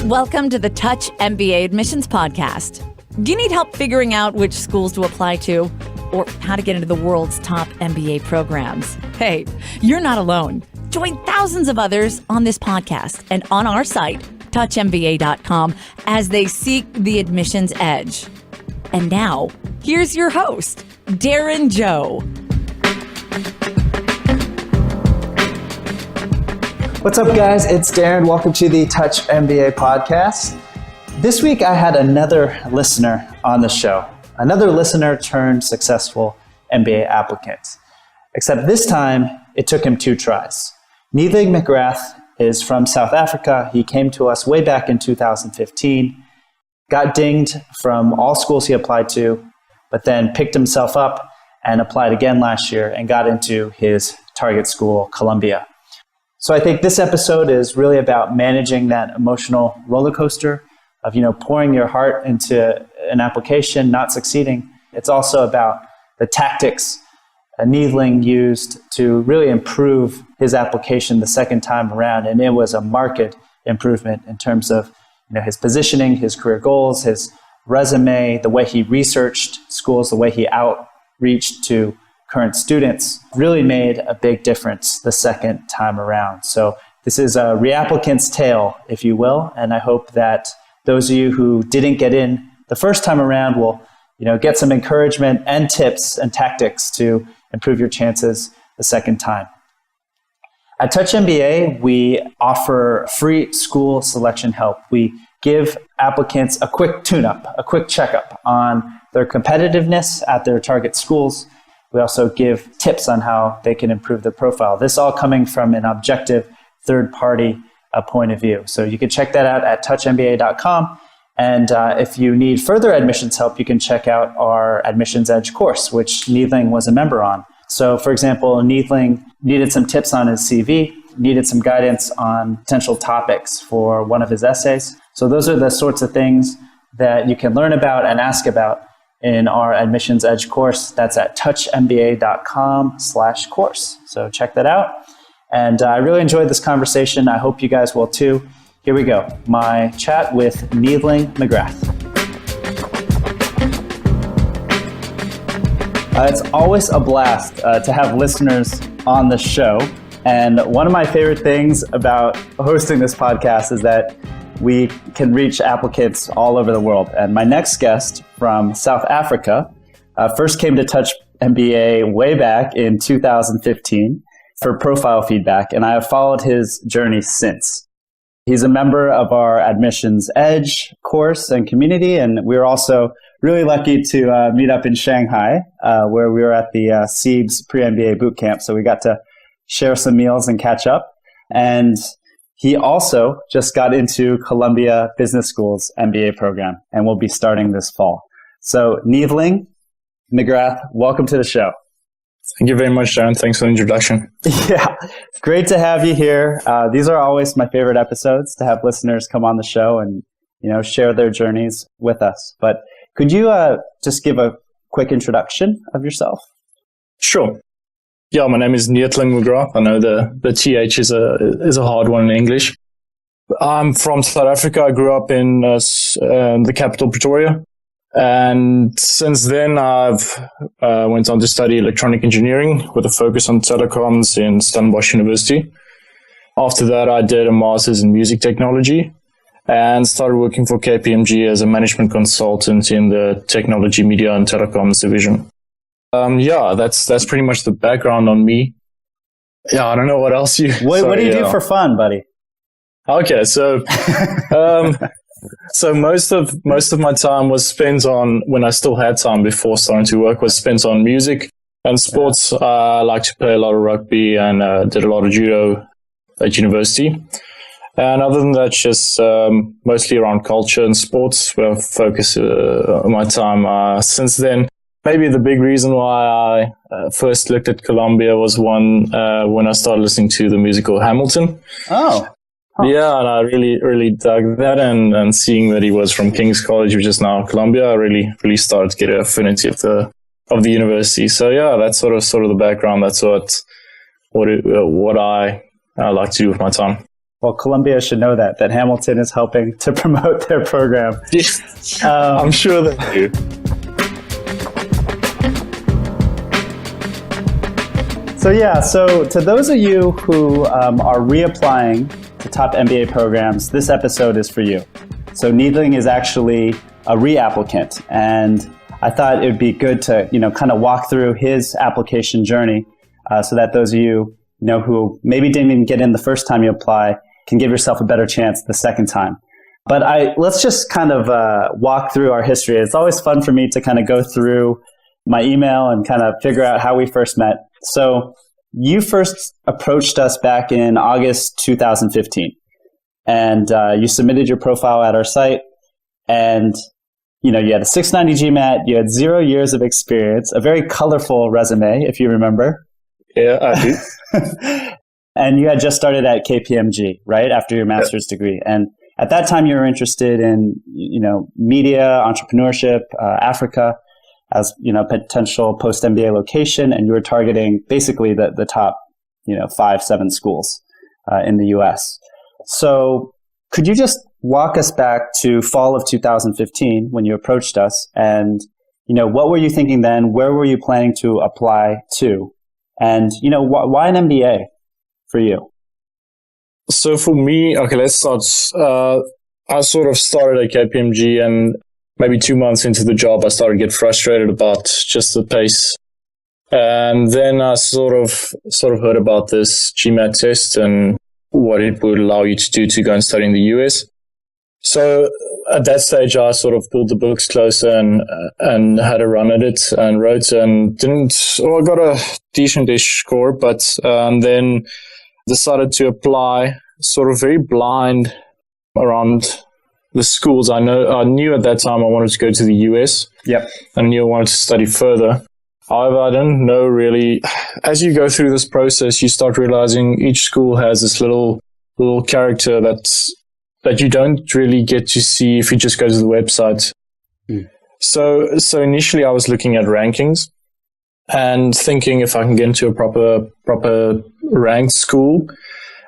Welcome to the Touch MBA Admissions Podcast. Do you need help figuring out which schools to apply to or how to get into the world's top MBA programs? Hey, you're not alone. Join thousands of others on this podcast and on our site, touchmba.com, as they seek the admissions edge. And now, here's your host, Darren Joe. What's up, guys? It's Darren. Welcome to the Touch MBA podcast. This week, I had another listener on the show. Another listener turned successful MBA applicant. Except this time, it took him 2 tries. Neethling McGrath is from South Africa. He came to us way back in 2015, got dinged from all schools he applied to, but then picked himself up and applied again last year and got into his target school, Columbia. So I think this episode is really about managing that emotional roller coaster of, pouring your heart into an application, not succeeding. It's also about the tactics Neethling used to really improve his application the second time around. And it was a marked improvement in terms of his positioning, his career goals, his resume, the way he researched schools, the way he outreached to current students really made a big difference the second time around. So this is a reapplicant's tale, if you will, and I hope that those of you who didn't get in the first time around will, get some encouragement and tips and tactics to improve your chances the second time. At Touch MBA, we offer free school selection help. We give applicants a quick tune-up, a quick checkup on their competitiveness at their target schools. We also give tips on how they can improve their profile. This all coming from an objective third-party point of view. So you can check that out at touchmba.com. And if you need further admissions help, you can check out our Admissions Edge course, which Neethling was a member on. So for example, Neethling needed some tips on his CV, needed some guidance on potential topics for one of his essays. So those are the sorts of things that you can learn about and ask about in our Admissions Edge course. That's at touchmba.com/course. So check that out. And I really enjoyed this conversation. I hope you guys will too. Here we go. My chat with Neethling McGrath. It's always a blast to have listeners on the show. And one of my favorite things about hosting this podcast is that we can reach applicants all over the world. And my next guest from South Africa first came to Touch MBA way back in 2015 for profile feedback, and I have followed his journey since. He's a member of our Admissions Edge course and community, and we were also really lucky to meet up in Shanghai, where we were at the SEEBS pre-MBA bootcamp, so we got to share some meals and catch up. And he also just got into Columbia Business School's MBA program and will be starting this fall. So Neethling McGrath, welcome to the show. Thank you very much, Darren. Thanks for the introduction. Yeah, great to have you here. These are always my favorite episodes, to have listeners come on the show and share their journeys with us. But could you just give a quick introduction of yourself? Sure. Yeah, my name is Neethling McGrath. I know the TH is a hard one in English. I'm from South Africa. I grew up in the capital, Pretoria. And since then, I've went on to study electronic engineering with a focus on telecoms in Stellenbosch University. After that, I did a master's in music technology and started working for KPMG as a management consultant in the technology, media, and telecoms division. That's pretty much the background on me. Yeah, I don't know what else you... What do you do for fun, buddy? Okay, so so most of my time was spent on, when I still had time before starting to work, was spent on music and sports. I like to play a lot of rugby and did a lot of judo at university. And other than that, just mostly around culture and sports, where I focus my time. Since then, maybe the big reason why I first looked at Columbia was when I started listening to the musical Hamilton. Oh. Huh. Yeah, and I really dug that, and seeing that he was from King's College, which is now Columbia, I really started to get an affinity of the university. So yeah, that's sort of the background. That's what I like to do with my time. Well, Columbia should know that Hamilton is helping to promote their program. I'm sure they do. So to those of you who are reapplying to top MBA programs, this episode is for you. So Neethling is actually a reapplicant, and I thought it would be good to kind of walk through his application journey so that those of you who maybe didn't even get in the first time you apply can give yourself a better chance the second time. But let's just kind of walk through our history. It's always fun for me to kind of go through my email and kind of figure out how we first met. So you first approached us back in August 2015, and you submitted your profile at our site, and you had a 690 GMAT, you had 0 years of experience, a very colorful resume, if you remember. Yeah, I do. And you had just started at KPMG, right, after your master's degree. And at that time, you were interested in, media, entrepreneurship, Africa, as, potential post-MBA location. And you were targeting basically the top, 5-7 schools in the US. So could you just walk us back to fall of 2015 when you approached us? And, what were you thinking then? Where were you planning to apply to? And, why an MBA for you? So for me, okay, let's start. I sort of started at KPMG, and maybe 2 months into the job, I started to get frustrated about just the pace. And then I sort of heard about this GMAT test and what it would allow you to do to go and study in the US. So at that stage, I sort of pulled the books closer and had a run at it and wrote and I got a decent-ish score, but then decided to apply sort of very blind around the schools. I knew at that time I wanted to go to the US. Yep. I knew I wanted to study further. However, I didn't know really. As you go through this process, you start realizing each school has this little character that you don't really get to see if you just go to the website. Mm. So initially I was looking at rankings and thinking if I can get into a proper ranked school,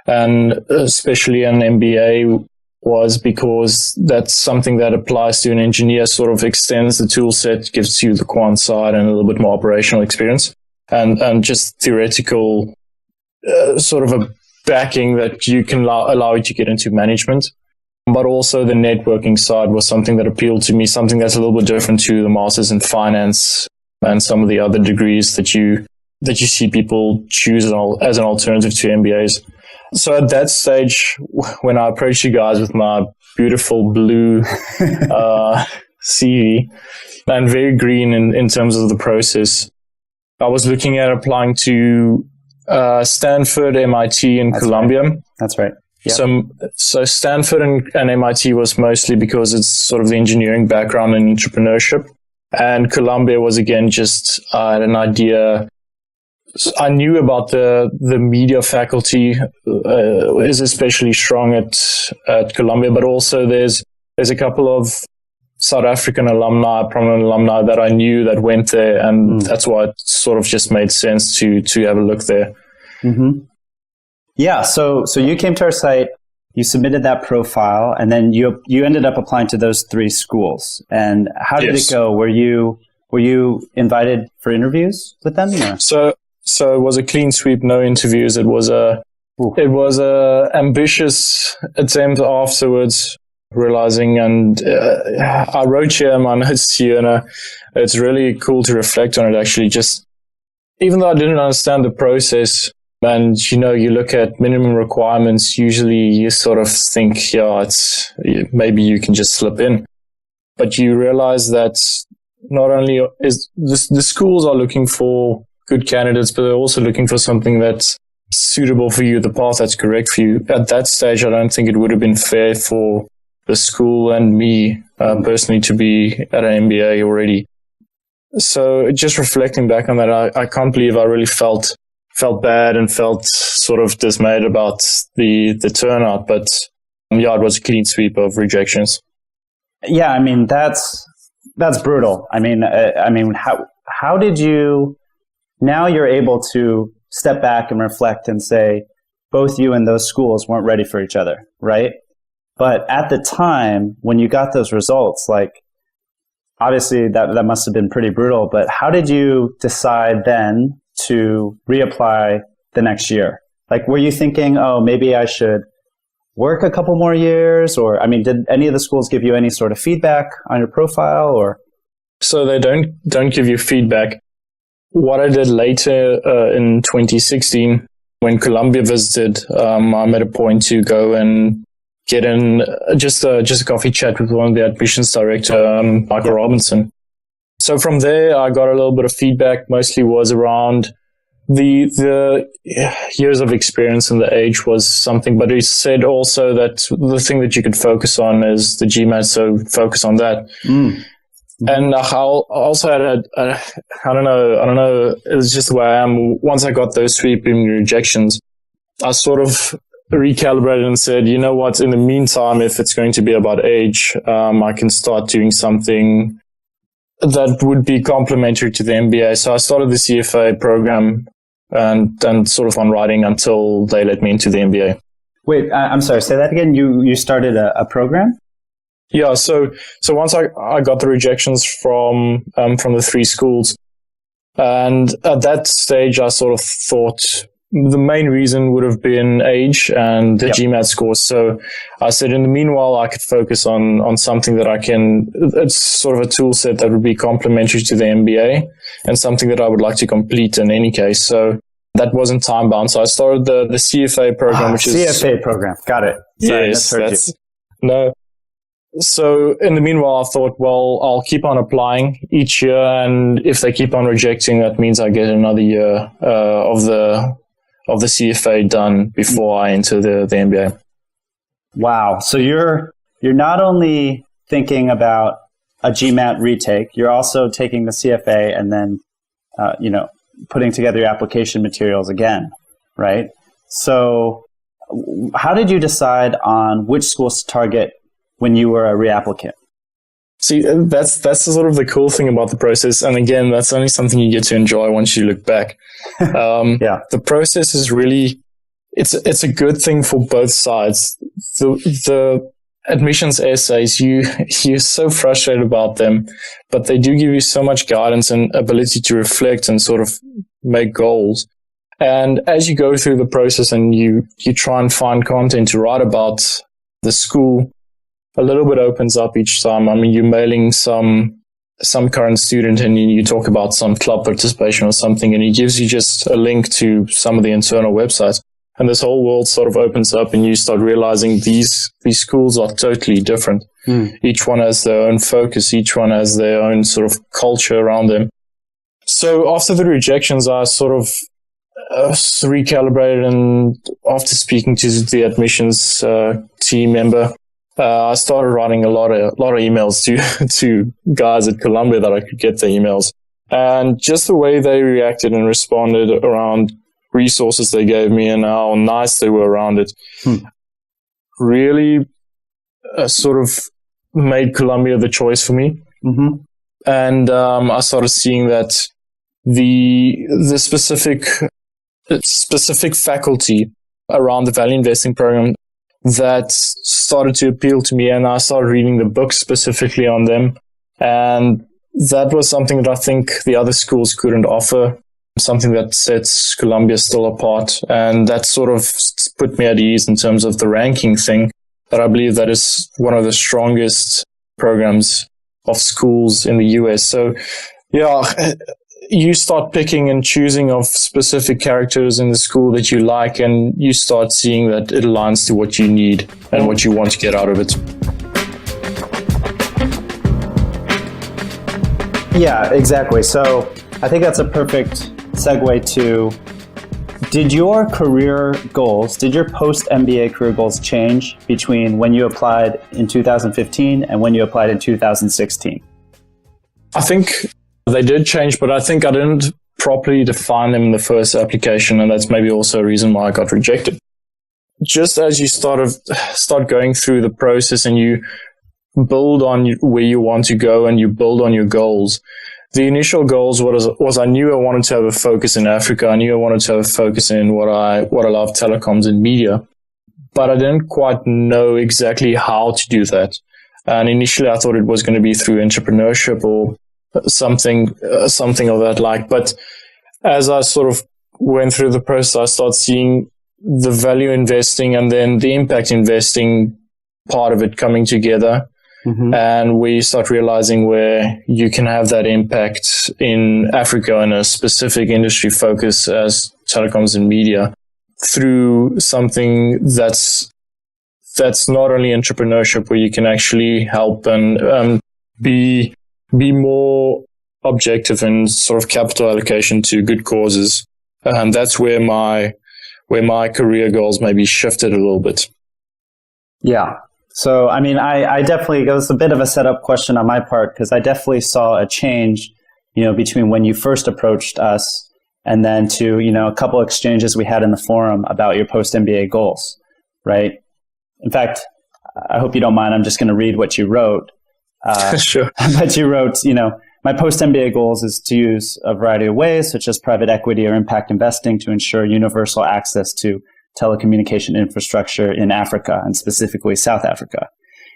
and especially an MBA, was because that's something that applies to an engineer, sort of extends the tool set, gives you the quant side and a little bit more operational experience and just theoretical sort of a backing that you can allow you to get into management. But also the networking side was something that appealed to me, something that's a little bit different to the masters in finance and some of the other degrees that you see people choose as an alternative to MBAs. So at that stage, when I approached you guys with my beautiful blue CV and very green in terms of the process, I was looking at applying to Stanford, MIT, and Columbia. Right. That's right. Yep. So Stanford and MIT was mostly because it's sort of the engineering background and entrepreneurship. And Columbia was, again, just I had an idea. I knew about the media faculty is especially strong at Columbia, but also there's a couple of South African alumni, prominent alumni that I knew that went there, and that's why it sort of just made sense to have a look there. Mm-hmm. Yeah, so you came to our site, you submitted that profile, and then you ended up applying to those 3 schools. And how did it go? Were you invited for interviews with them? Or? So it was a clean sweep, no interviews. It was a ambitious attempt afterwards, realizing, and I wrote here in my notes to you, and it's really cool to reflect on it. Actually, just even though I didn't understand the process. And, you look at minimum requirements, usually you sort of think, maybe you can just slip in. But you realize that not only is the schools are looking for good candidates, but they're also looking for something that's suitable for you, the path that's correct for you. At that stage, I don't think it would have been fair for the school and me personally to be at an MBA already. So just reflecting back on that, I can't believe I really felt bad and felt sort of dismayed about the turnout, but it was a clean sweep of rejections. Yeah, I mean that's brutal. I mean, how did you? Now you're able to step back and reflect and say, both you and those schools weren't ready for each other, right? But at the time, when you got those results, like, obviously that must have been pretty brutal, but how did you decide then to reapply the next year? Like, were you thinking, oh, maybe I should work a couple more years? Or, I mean, did any of the schools give you any sort of feedback on your profile, or? So they don't give you feedback. What I did later in 2016, when Columbia visited, I made a point to go and get in just a coffee chat with one of the admissions director, Michael Robinson. So from there, I got a little bit of feedback. Mostly was around the years of experience and the age was something, but he said also that the thing that you could focus on is the GMAT, so focus on that. And I also had I don't know, it's just the way I am. Once I got those sweeping rejections, I sort of recalibrated and said, you know what, in the meantime, if it's going to be about age, I can start doing something that would be complementary to the MBA. So I started the CFA program and sort of on writing until they let me into the MBA. Wait, I'm sorry, say that again. You started a program? Yeah, so once I got the rejections from the three schools, and at that stage I sort of thought the main reason would have been age and the GMAT scores. So I said, in the meanwhile, I could focus on something that I can. It's sort of a tool set that would be complementary to the MBA and something that I would like to complete in any case. So that wasn't time bound. So I started the CFA program, which is CFA program. Got it. Sorry, yes, no. So in the meanwhile, I thought, well, I'll keep on applying each year, and if they keep on rejecting, that means I get another year of the CFA done before I enter the MBA. Wow! So you're not only thinking about a GMAT retake, you're also taking the CFA and then putting together your application materials again, right? So how did you decide on which schools to target when you were a reapplicant? See, that's sort of the cool thing about the process. And again, that's only something you get to enjoy once you look back. The process is really, it's a good thing for both sides. The admissions essays, you're so frustrated about them, but they do give you so much guidance and ability to reflect and sort of make goals. And as you go through the process and you try and find content to write about the school, a little bit opens up each time. I mean, you're mailing some current student and you talk about some club participation or something, and he gives you just a link to some of the internal websites. And this whole world sort of opens up and you start realizing these schools are totally different. Each one has their own focus. Each one has their own sort of culture around them. So after the rejections, I sort of recalibrated, and after speaking to the admissions team member, I started writing a lot of emails to guys at Columbia that I could get the emails, and just the way they reacted and responded around resources they gave me and how nice they were around it, really sort of made Columbia the choice for me. And I started seeing that the specific faculty around the value investing program that started to appeal to me, and I started reading the books specifically on them. And that was something that I think the other schools couldn't offer, something that sets Columbia still apart. And that sort of put me at ease in terms of the ranking thing, that I believe that is one of the strongest programs of schools in the US. So yeah, you start picking and choosing of specific characters in the school that you like, and you start seeing that it aligns to what you need and what you want to get out of it. Yeah, exactly. So I think that's a perfect segue to, did your post-MBA career goals change between when you applied in 2015 and when you applied in 2016? I think they did change, but I think I didn't properly define them in the first application, and that's maybe also a reason why I got rejected. Just as you start going through the process and you build on where you want to go and you build on your goals, the initial goals was I knew I wanted to have a focus in Africa. I knew I wanted to have a focus in what I love, telecoms and media, but I didn't quite know exactly how to do that. And initially I thought it was going to be through entrepreneurship or something of that like. But as I sort of went through the process, I started seeing the value investing and then the impact investing part of it coming together. Mm-hmm. And we start realizing where you can have that impact in Africa in a specific industry focus as telecoms and media through something that's not only entrepreneurship, where you can actually help and be more objective in sort of capital allocation to good causes. And that's where my career goals maybe shifted a little bit. Yeah. So, I mean, I definitely, it was a bit of a setup question on my part, because I definitely saw a change, between when you first approached us and then to, a couple exchanges we had in the forum about your post-MBA goals, right? In fact, I hope you don't mind, I'm just going to read what you wrote. Sure. But you wrote, my post-MBA goals is to use a variety of ways, such as private equity or impact investing, to ensure universal access to telecommunication infrastructure in Africa, and specifically South Africa.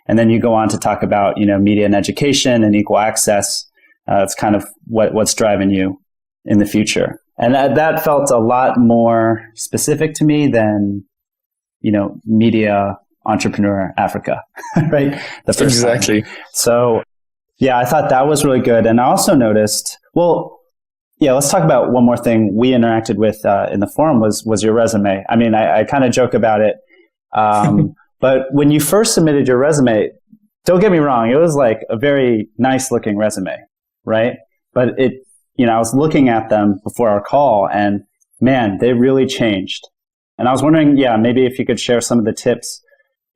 And then you go on to talk about, media and education and equal access. It's kind of what's driving you in the future. And that felt a lot more specific to me than, media entrepreneur Africa, right? The first exactly. time. So, yeah, I thought that was really good. And I also noticed, let's talk about one more thing we interacted with in the forum was your resume. I mean, I kind of joke about it. But when you first submitted your resume, don't get me wrong, it was like a very nice looking resume, right? But I was looking at them before our call and man, they really changed. And I was wondering, maybe if you could share some of the tips,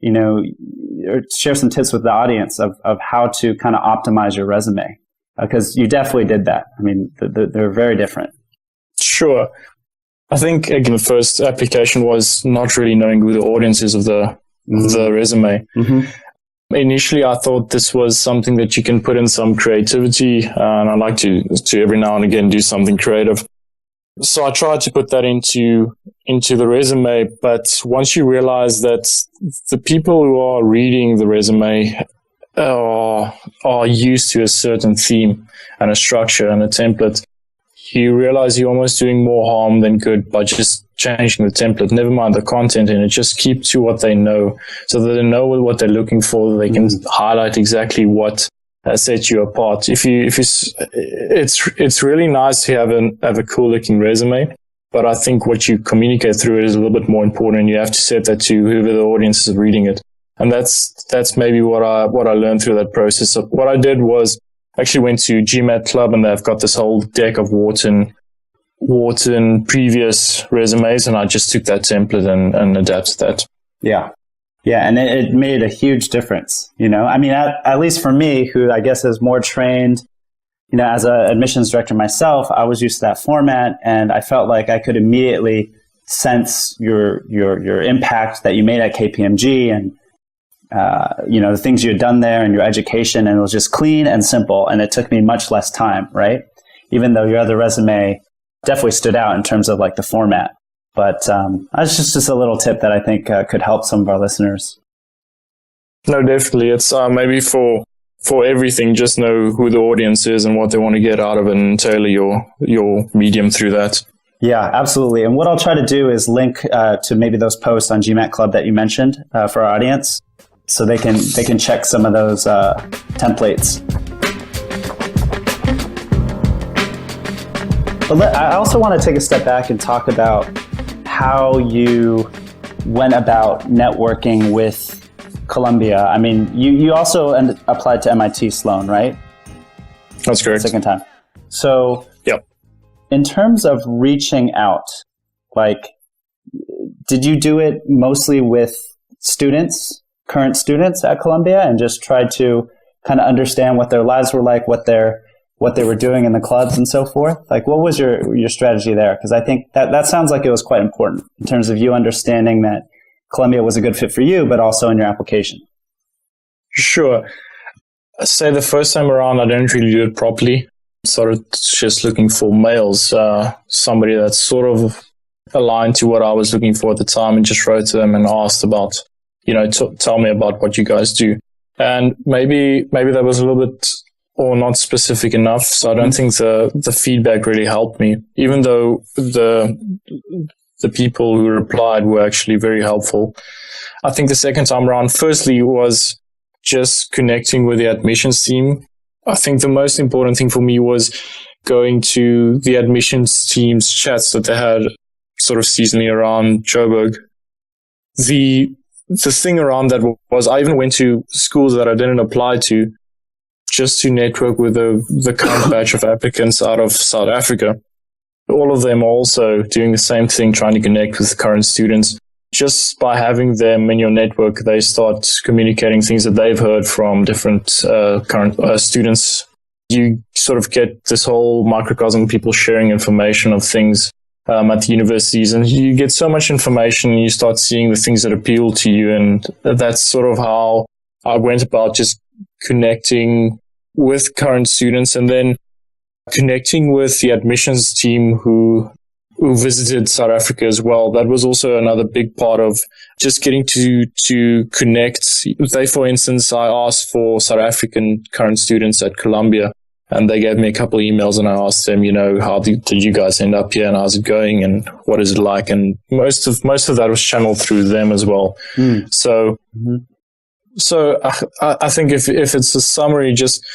or share some tips with the audience of how to kind of optimize your resume. Because you definitely did that. I mean, they're very different. Sure. I think, again, the first application was not really knowing who the audience is of the resume. Mm-hmm. Initially, I thought this was something that you can put in some creativity, and I like to every now and again do something creative. So I tried to put that into the resume, but once you realize that the people who are reading the resume are used to a certain theme and a structure and a template, you realize you're almost doing more harm than good by just changing the template. Never mind the content in it, just keep to what they know, so that they know what they're looking for. They can highlight exactly what sets you apart. It's really nice to have a cool looking resume, but I think what you communicate through it is a little bit more important, and you have to set that to whoever the audience is reading it. And that's maybe what I learned through that process. So what I did was actually went to GMAT Club, and they've got this whole deck of Wharton previous resumes, and I just took that template and adapted that. Yeah. Yeah, and it made a huge difference. I mean, at least for me, who I guess is more trained, as an admissions director myself, I was used to that format, and I felt like I could immediately sense your impact that you made at KPMG and the things you had done there and your education, and it was just clean and simple, and it took me much less time, right? Even though your other resume definitely stood out in terms of like the format. But that's just a little tip that I think could help some of our listeners. No, definitely. It's maybe for everything, just know who the audience is and what they want to get out of it, and tailor your medium through that. Yeah, absolutely. And what I'll try to do is link to maybe those posts on GMAT Club that you mentioned for our audience, so they can check some of those templates. But I also want to take a step back and talk about how you went about networking with Columbia. I mean, you also applied to MIT Sloan, right? That's correct. Second time. So, yep. In terms of reaching out, like, did you do it mostly with current students at Columbia, and just try to kind of understand what their lives were like, what they were doing in the clubs and so forth? Like, what was your strategy there? Because I think that sounds like it was quite important in terms of you understanding that Columbia was a good fit for you, but also in your application. Sure. I'd say the first time around, I didn't really do it properly. started just looking for males, somebody that's sort of aligned to what I was looking for at the time, and just wrote to them and asked about, tell me about what you guys do. And maybe that was a little bit or not specific enough. So I don't think the feedback really helped me, even though the people who replied were actually very helpful. I think the second time around, firstly, was just connecting with the admissions team. I think the most important thing for me was going to the admissions team's chats that they had sort of seasonally around Joburg. The thing around that was I even went to schools that I didn't apply to just to network with the current batch of applicants out of South Africa. All of them are also doing the same thing, trying to connect with current students. Just by having them in your network, they start communicating things that they've heard from different current students. You sort of get this whole microcosm of people sharing information of things at the universities, and you get so much information and you start seeing the things that appeal to you. And that's sort of how I went about just connecting with current students, and then connecting with the admissions team who visited South Africa as well. That was also another big part of just getting to connect. They, for instance, I asked for South African current students at Columbia, and they gave me a couple of emails, and I asked them, how did you guys end up here, and how's it going, and what is it like? And most of that was channeled through them as well. So I think if it's a summary, just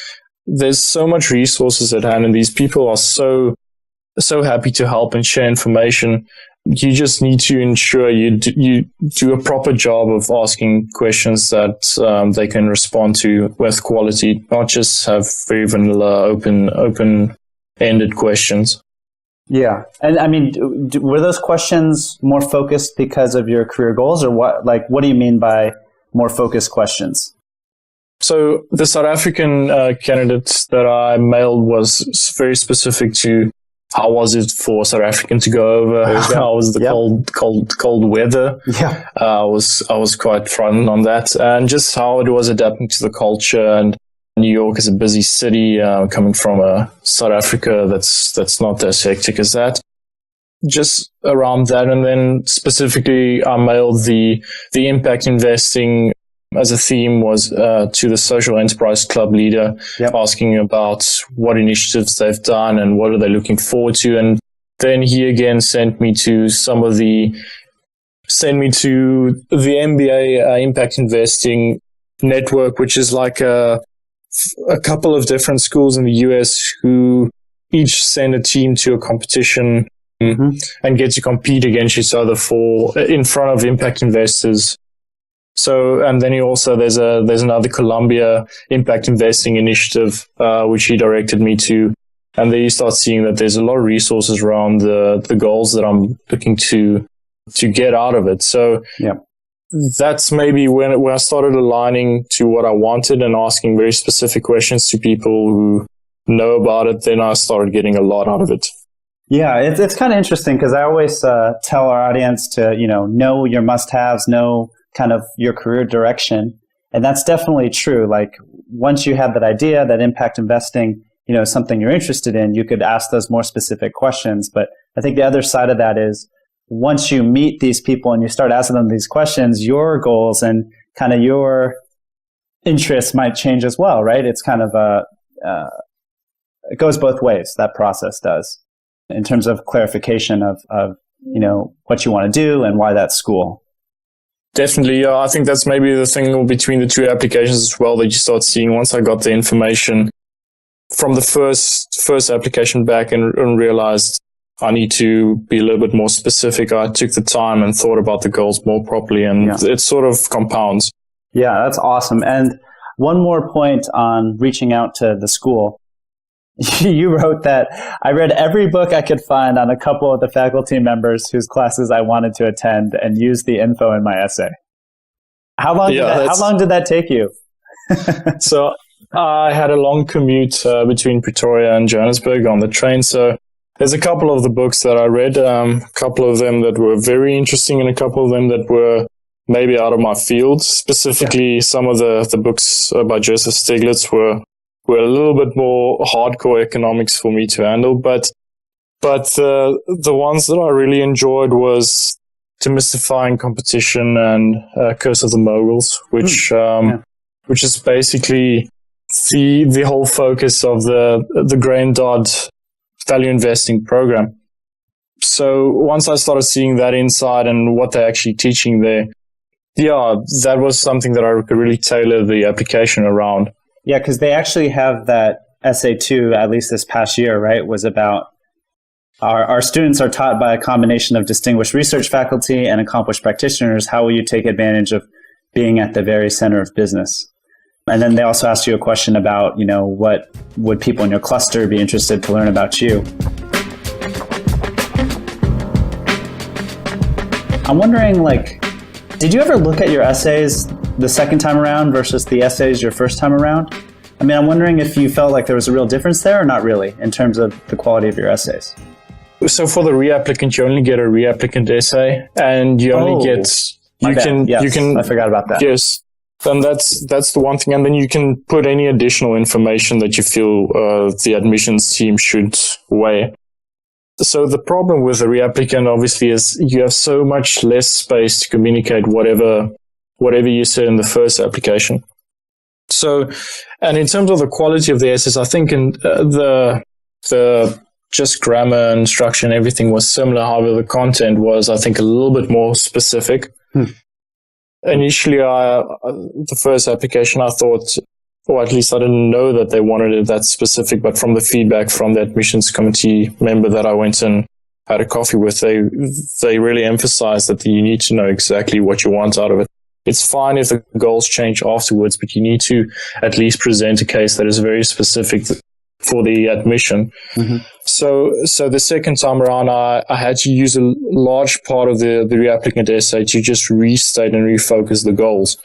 there's so much resources at hand, and these people are so happy to help and share information. You just need to ensure you do a proper job of asking questions that they can respond to with quality, not just have very vanilla, open-ended questions. Yeah. And I mean, were those questions more focused because of your career goals, or what? Like, what do you mean by more focused questions? So the South African candidates that I mailed was very specific to how was it for South African to go over? How was the cold weather? Yeah, I was quite front on that, and just how it was adapting to the culture. And New York is a busy city, coming from South Africa that's not as hectic as that. Just around that, and then specifically, I mailed the impact investing as a theme was to the Social Enterprise Club leader, asking about what initiatives they've done and what are they looking forward to. And then he again sent me to the MBA impact investing network, which is like a couple of different schools in the US who each send a team to a competition and get to compete against each other in front of impact investors. So, and then there's another Columbia impact investing initiative, which he directed me to. And then you start seeing that there's a lot of resources around the goals that I'm looking to get out of it. So that's maybe when I started aligning to what I wanted and asking very specific questions to people who know about it. Then I started getting a lot out of it. Yeah, it's kind of interesting because I always tell our audience to, know your must-haves, know kind of your career direction. And that's definitely true. Like once you have that idea that impact investing, is something you're interested in, you could ask those more specific questions. But I think the other side of that is once you meet these people and you start asking them these questions, your goals and kind of your interests might change as well, right? It's kind of it goes both ways, that process does, in terms of clarification of what you want to do and why that school. Definitely, yeah. I think that's maybe the thing between the two applications as well that you start seeing once I got the information from the first application back and realized I need to be a little bit more specific. I took the time and thought about the goals more properly, and it sort of compounds. Yeah, that's awesome. And one more point on reaching out to the school. You wrote that I read every book I could find on a couple of the faculty members whose classes I wanted to attend and used the info in my essay. How long did that take you? So I had a long commute between Pretoria and Johannesburg on the train. So there's a couple of the books that I read, a couple of them that were very interesting and a couple of them that were maybe out of my field. Specifically, some of the books by Joseph Stiglitz were were a little bit more hardcore economics for me to handle. But the ones that I really enjoyed was Demystifying Competition and Curse of the Moguls, which is basically the whole focus of the Graham Dodd value investing program. So once I started seeing that inside and what they're actually teaching there, that was something that I could really tailor the application around. Yeah, because they actually have that essay too, at least this past year, right? Was about our students are taught by a combination of distinguished research faculty and accomplished practitioners. How will you take advantage of being at the very center of business? And then they also asked you a question about, what would people in your cluster be interested to learn about you? I'm wondering, did you ever look at your essays the second time around versus the essays your first time around? I mean, I'm wondering if you felt like there was a real difference there or not really in terms of the quality of your essays. So for the reapplicant, you only get a reapplicant essay, and you only get you can. I forgot about that. Yes, and that's the one thing, and then you can put any additional information that you feel the admissions team should weigh. So the problem with the reapplicant, obviously, is you have so much less space to communicate whatever you said in the first application. So, and in terms of the quality of the essays, I think in the just grammar and structure and everything was similar. However, the content was, I think, a little bit more specific. Initially, the first application, I thought, or at least I didn't know that they wanted it that specific, but from the feedback from the admissions committee member that I went and had a coffee with, they really emphasized that you need to know exactly what you want out of it. It's fine if the goals change afterwards, but you need to at least present a case that is very specific for the admission. Mm-hmm. So the second time around, I had to use a large part of the reapplicant essay to just restate and refocus the goals,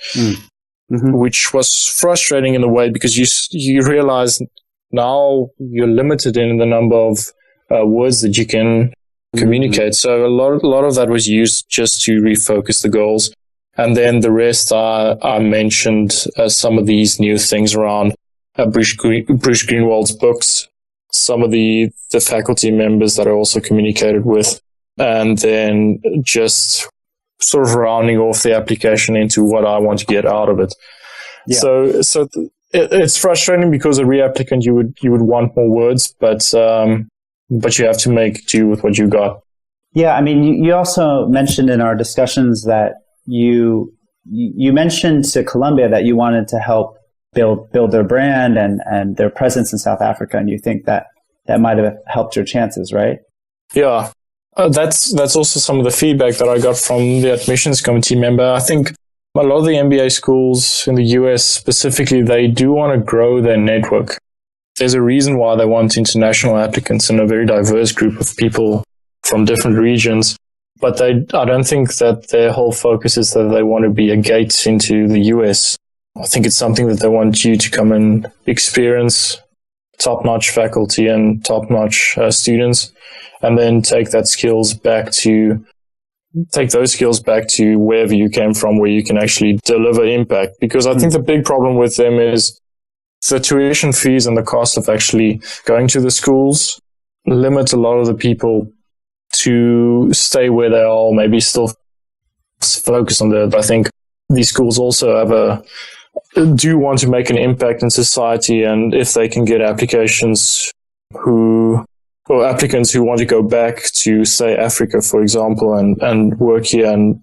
which was frustrating in a way because you realize now you're limited in the number of words that you can communicate. So a lot of that was used just to refocus the goals. And then the rest, I mentioned some of these new things around Bruce Greenwald's books, some of the faculty members that I also communicated with, and then just sort of rounding off the application into what I want to get out of it. Yeah. So it's frustrating because a reapplicant you would want more words, but you have to make do with what you got. Yeah, I mean, you also mentioned in our discussions that you mentioned to Columbia that you wanted to help build their brand and their presence in South Africa, and you think that might have helped your chances, right? Yeah, that's also some of the feedback that I got from the admissions committee member. I think a lot of the MBA schools in the US specifically, they do want to grow their network. There's a reason why they want international applicants and a very diverse group of people from different regions. But I don't think that their whole focus is that they want to be a gate into the US. I think it's something that they want you to come and experience top-notch faculty and top-notch students, and then take those skills back to wherever you came from, where you can actually deliver impact. Because I think the big problem with them is the tuition fees and the cost of actually going to the schools limit a lot of the people to stay where they are, maybe still focus on that. I think these schools also do want to make an impact in society, and if they can get applicants who want to go back to, say, Africa, for example, and work here and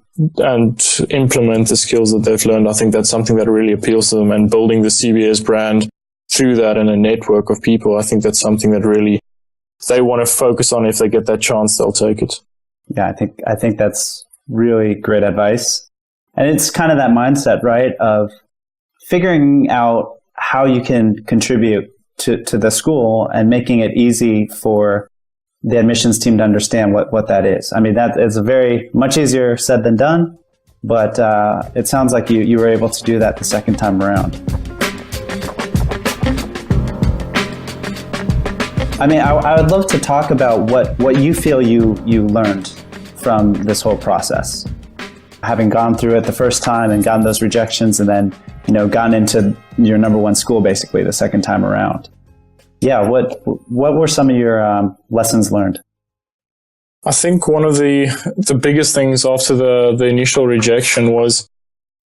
implement the skills that they've learned, I think that's something that really appeals to them. And building the CBS brand through that and a network of people, I think that's something that really they want to focus on. If they get that chance, they'll take it. Yeah, I think that's really great advice. And it's kind of that mindset, right, of figuring out how you can contribute to the school and making it easy for the admissions team to understand what that is. I mean, that is very much easier said than done, but it sounds like you were able to do that the second time around. I mean, I would love to talk about what you feel you learned from this whole process. Having gone through it the first time and gotten those rejections and then gotten into your number one school basically the second time around. Yeah, what were some of your lessons learned? I think one of the biggest things after the initial rejection was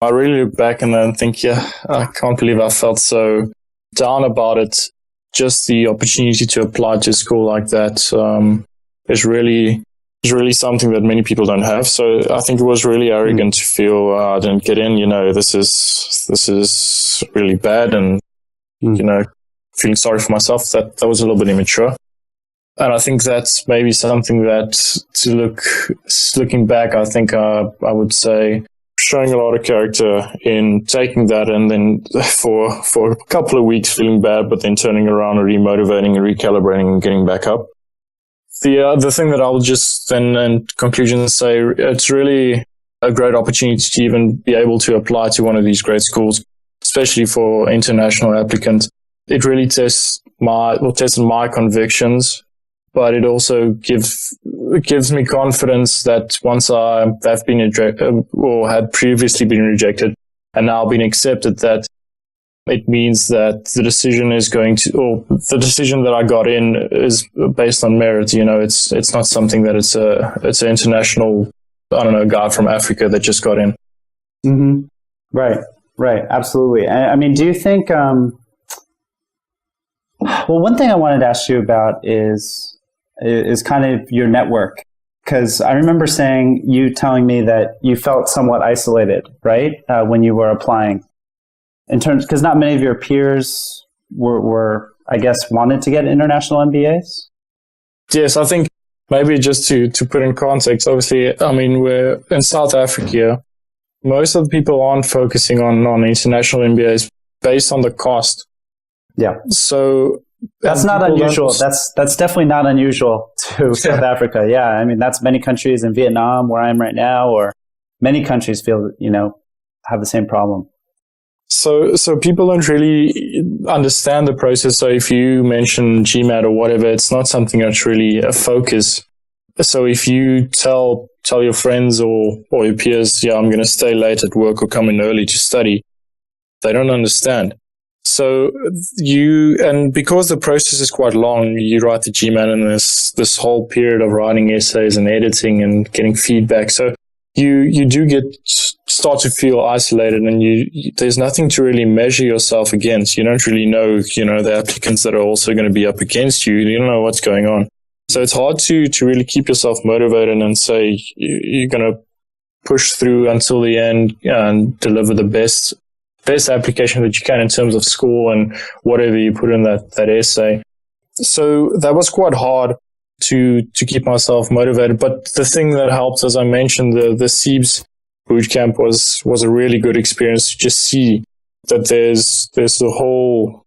I really look back and then think, I can't believe I felt so down about it. Just the opportunity to apply to a school like that is really something that many people don't have. So I think it was really arrogant to feel I didn't get in. This is really bad, and feeling sorry for myself. That was a little bit immature. And I think that's maybe something that, looking back, I think I would say showing a lot of character in taking that, and then for a couple of weeks feeling bad, but then turning around and remotivating and recalibrating and getting back up. The thing that I'll just then in conclusion say, it's really a great opportunity to even be able to apply to one of these great schools, especially for international applicants. It really tested my convictions, but it also gives me confidence that once I have been rejected or had previously been rejected and now been accepted, that it means that the decision the decision that I got in is based on merit. It's not something that it's an international, guy from Africa that just got in. Mm-hmm. Right. Absolutely. I mean, do you think, well, one thing I wanted to ask you about is kind of your network. Because I remember you telling me that you felt somewhat isolated, right? When you were applying. Because not many of your peers were, I guess, wanted to get international MBAs? Yes, I think maybe just to put in context, obviously, I mean, we're in South Africa. Most of the people aren't focusing on international MBAs based on the cost. Yeah. So that's not unusual. That's definitely not unusual to South Africa. Yeah. I mean, that's many countries in Vietnam, where I am right now, or many countries have the same problem. So people don't really understand the process. So if you mention GMAT or whatever, it's not something that's really a focus. So if you tell your friends or your peers, I'm going to stay late at work or come in early to study, they don't understand. So and because the process is quite long, you write the GMAT and there's this whole period of writing essays and editing and getting feedback. So you do start to feel isolated, and there's nothing to really measure yourself against. You don't really know, the applicants that are also going to be up against you. You don't know what's going on. So it's hard to really keep yourself motivated and say you're going to push through until the end and deliver the best application that you can in terms of school and whatever you put in that essay. So that was quite hard to keep myself motivated. But the thing that helped, as I mentioned, the SEEBS bootcamp was a really good experience to just see that there's a whole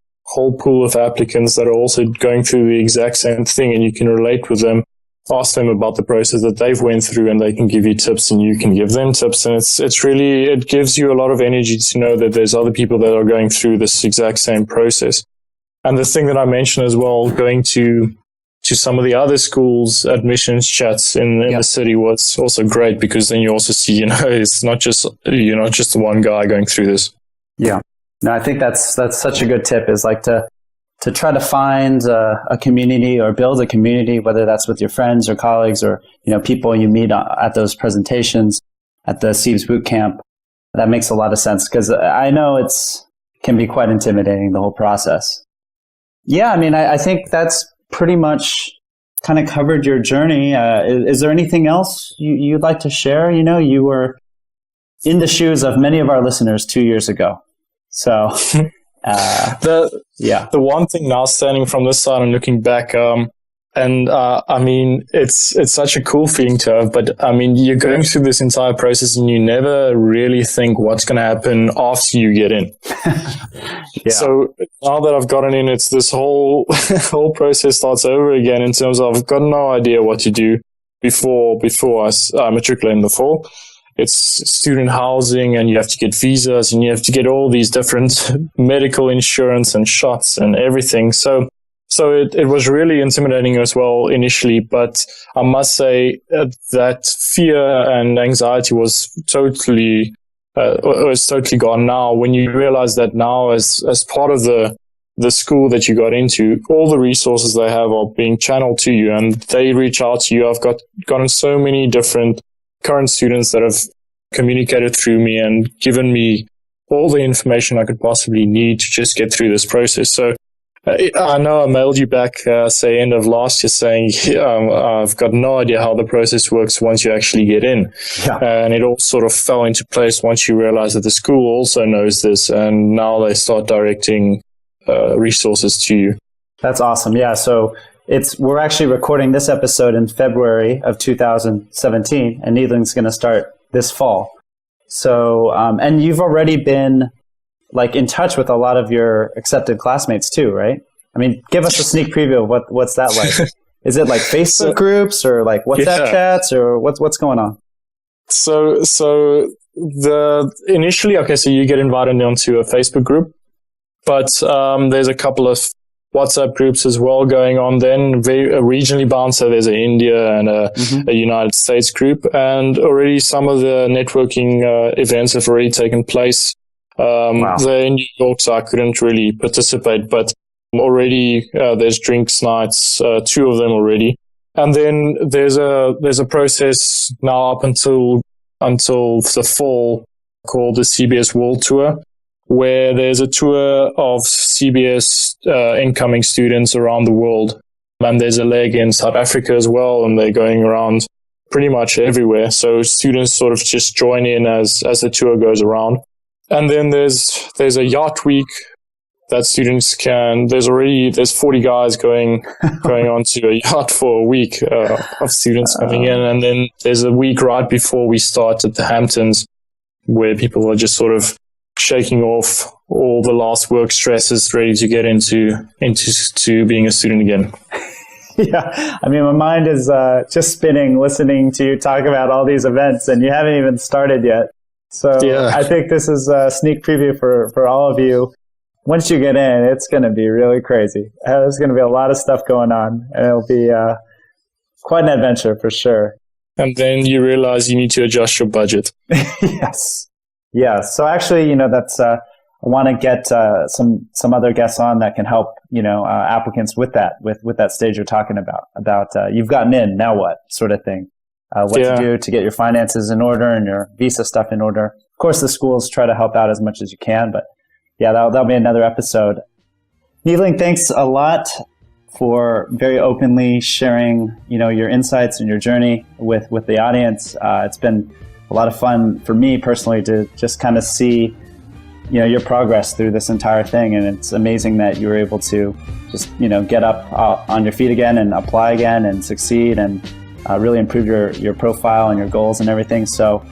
pool of applicants that are also going through the exact same thing, and you can relate with them, ask them about the process that they've went through, and they can give you tips and you can give them tips. And it gives you a lot of energy to know that there's other people that are going through this exact same process. And the thing that I mentioned as well, going to some of the other schools' admissions chats in the city was also great, because then you also see, it's not just, you're not just the one guy going through this. Yeah. No, I think that's such a good tip, is like to try to find a community or build a community, whether that's with your friends or colleagues or, people you meet at those presentations at the SEEBS bootcamp. That makes a lot of sense, because I know can be quite intimidating, the whole process. Yeah. I mean, I think that's pretty much kind of covered your journey. Is there anything else you'd like to share? You were in the shoes of many of our listeners 2 years ago. So, the one thing now, standing from this side and looking back, I mean, it's such a cool feeling to have, but I mean, you're going through this entire process and you never really think what's going to happen after you get in. Yeah. So now that I've gotten in, it's this whole process starts over again, in terms of I've got no idea what to do before I matriculate in the fall. It's student housing, and you have to get visas, and you have to get all these different medical insurance and shots and everything. So it was really intimidating as well initially, but I must say that fear and anxiety was totally or it's totally gone now. When you realize that now, as part of the school that you got into, all the resources they have are being channeled to you, and they reach out to you. I've gotten so many different current students that have communicated through me and given me all the information I could possibly need to just get through this process. So I know I mailed you back, say, end of last year saying, I've got no idea how the process works once you actually get in. Yeah. And it all sort of fell into place once you realize that the school also knows this, and now they start directing resources to you. That's awesome. Yeah. So we're actually recording this episode in February of 2017, and Neethling's going to start this fall. So, and you've already been like in touch with a lot of your accepted classmates too, right? I mean, give us a sneak preview of what's that like. Is it like Facebook groups or like WhatsApp chats, or what's going on? So initially, so you get invited onto a Facebook group, but there's a couple of WhatsApp groups as well going on then, very regionally bound. So there's an India and a United States group, and already some of the networking events have already taken place. Wow. They're in New York, so I couldn't really participate, but already there's drinks nights, 2 of them already. And then there's a process now up until the fall called the CBS World Tour, where there's a tour of CBS incoming students around the world. And there's a leg in South Africa as well, and they're going around pretty much everywhere. So students sort of just join in as the tour goes around. And then there's a yacht week that students can. There's 40 guys going onto a yacht for a week of students coming in, and then there's a week right before we start at the Hamptons, where people are just sort of shaking off all the last work stresses, ready to get into being a student again. Yeah, I mean, my mind is just spinning listening to you talk about all these events, and you haven't even started yet. So yeah. I think this is a sneak preview for all of you. Once you get in, it's going to be really crazy. There's going to be a lot of stuff going on, and it'll be quite an adventure for sure. And then you realize you need to adjust your budget. Yes. Yeah. So actually, that's I want to get some other guests on that can help applicants with that stage you're talking about you've gotten in, now what sort of thing. What to do to get your finances in order and your visa stuff in order. Of course, the schools try to help out as much as you can, but yeah, that'll be another episode. Neethling, thanks a lot for very openly sharing, your insights and your journey with the audience. It's been a lot of fun for me personally to just kind of see, your progress through this entire thing, and it's amazing that you were able to just, get up on your feet again and apply again and succeed and really improve your profile and your goals and everything. So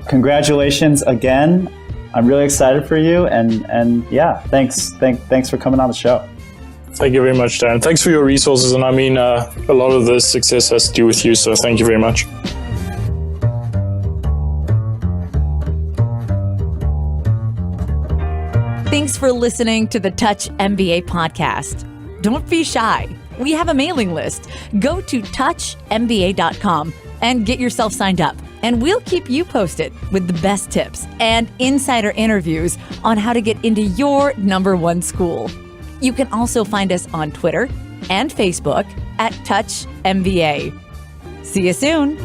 congratulations again. I'm really excited for you. And yeah, thanks for coming on the show. Thank you very much, Darren. Thanks for your resources. And I mean, a lot of the success has to do with you. So thank you very much. Thanks for listening to the Touch MBA podcast. Don't be shy. We have a mailing list. Go to touchmba.com and get yourself signed up. And we'll keep you posted with the best tips and insider interviews on how to get into your #1 school. You can also find us on Twitter and Facebook at Touch MBA. See you soon.